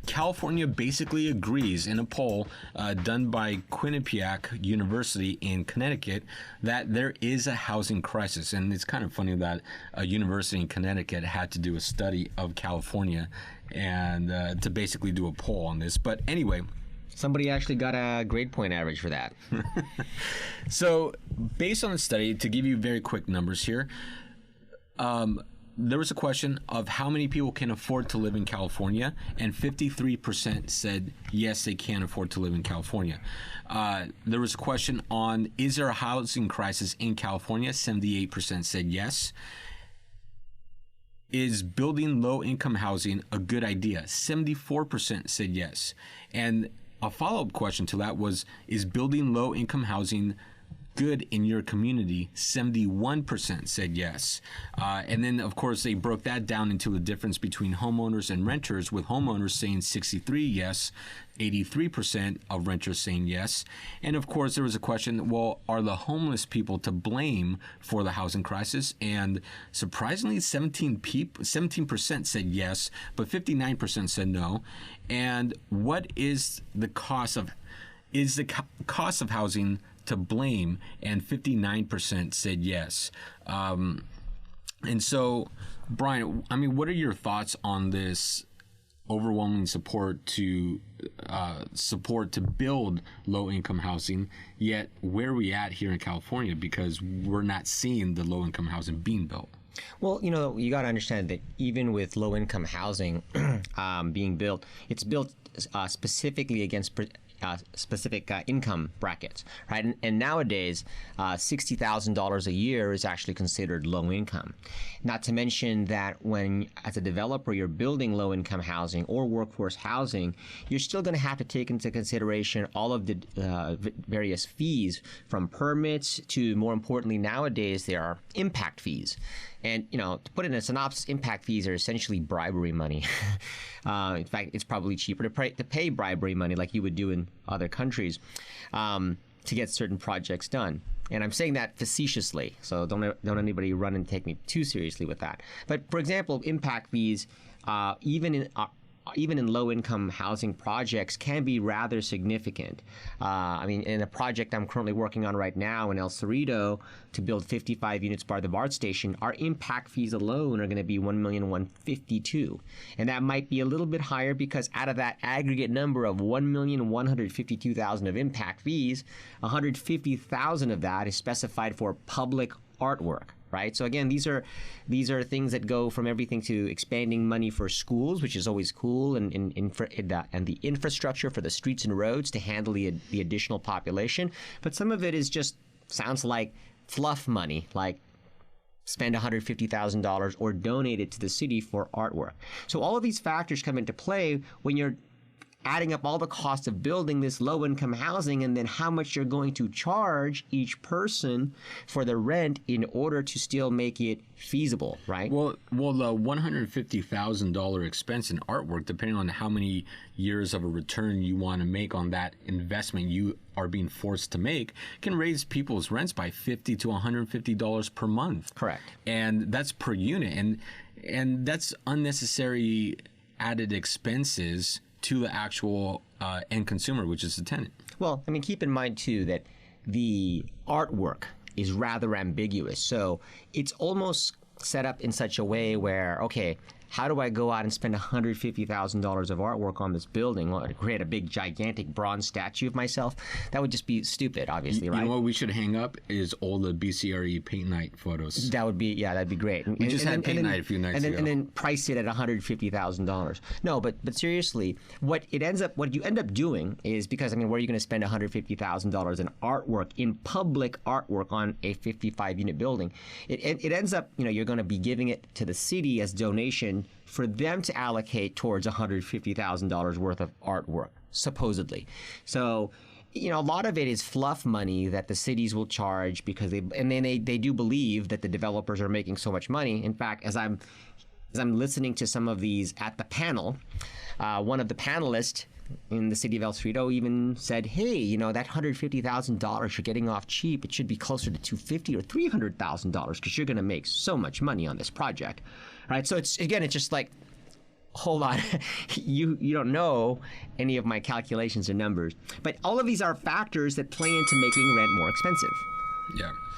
California basically agrees in a poll done by Quinnipiac University in Connecticut that there is a housing crisis. And it's kind of funny that a university in Connecticut had to do a study of California and to basically do a poll on this. But anyway, somebody actually got a grade point average for that. So based on the study, to give you very quick numbers here, there was a question of how many people can afford to live in California, and 53% said yes, they can afford to live in California. There was a question on, is there a housing crisis in California? 78% said yes. Is building low-income housing a good idea? 74% said yes. And a follow-up question to that was, is building low-income housing good in your community? 71% said yes. And then, of course, they broke that down into the difference between homeowners and renters, with homeowners saying 63 yes, 83% of renters saying yes. And, of course, there was a question, well, are the homeless people to blame for the housing crisis? And surprisingly, 17% said yes, but 59% said no. And what is the cost of housing to blame? And 59% said yes. And so, Brian, I mean, what are your thoughts on this overwhelming support to build low-income housing, yet where are we at here in California? Because we're not seeing the low-income housing being built. Well, you got to understand that even with low-income housing being built, it's built specifically against specific income brackets, right? And nowadays, $60,000 a year is actually considered low income. Not to mention that when, as a developer, you're building low income housing or workforce housing, you're still going to have to take into consideration all of the various fees, from permits to, more importantly, nowadays, there are impact fees. And, to put it in a synopsis, impact fees are essentially bribery money. In fact, it's probably cheaper to pay bribery money like you would do in other countries to get certain projects done. And I'm saying that facetiously, so don't anybody run and take me too seriously with that. But, for example, impact fees, even in low-income housing projects, can be rather significant. I mean, in a project I'm currently working on right now in El Cerrito to build 55 units by the BART station, our impact fees alone are going to be $1,152,000. And that might be a little bit higher because out of that aggregate number of $1,152,000 of impact fees, $150,000 of that is specified for public artwork. Right. So again, these are things that go from everything to expanding money for schools, which is always cool, and the infrastructure for the streets and roads to handle the additional population. But some of it is just sounds like fluff money, like spend $150,000 or donate it to the city for artwork. So all of these factors come into play when you're adding up all the costs of building this low-income housing, and then how much you're going to charge each person for the rent in order to still make it feasible, right? Well, the $150,000 expense in artwork, depending on how many years of a return you want to make on that investment you are being forced to make, can raise people's rents by $50 to $150 per month. Correct. And that's per unit, and that's unnecessary added expenses to the actual end consumer, which is the tenant. Well, I mean, keep in mind, too, that the artwork is rather ambiguous. So it's almost set up in such a way where, okay, how do I go out and spend $150,000 of artwork on this building? Well, to create a big, gigantic bronze statue of myself? That would just be stupid, obviously, right? You know what we should hang up is all the BCRE paint night photos. That'd be great. We just had paint night a few nights ago. And then price it at $150,000. No, but seriously, what you end up doing is, because, I mean, where are you going to spend $150,000 in artwork, in public artwork on a 55-unit building? It ends up, you're going to be giving it to the city as donation for them to allocate towards $150,000 worth of artwork, supposedly. So, a lot of it is fluff money that the cities will charge because they do believe that the developers are making so much money. In fact, as I'm listening to some of these at the panel, one of the panelists in the city of El Cerrito even said, hey, that $150,000 you're getting off cheap, it should be closer to $250,000 or $300,000 because you're going to make so much money on this project, right? So it's just like hold on, you don't know any of my calculations or numbers. But all of these are factors that play into making rent more expensive. Yeah.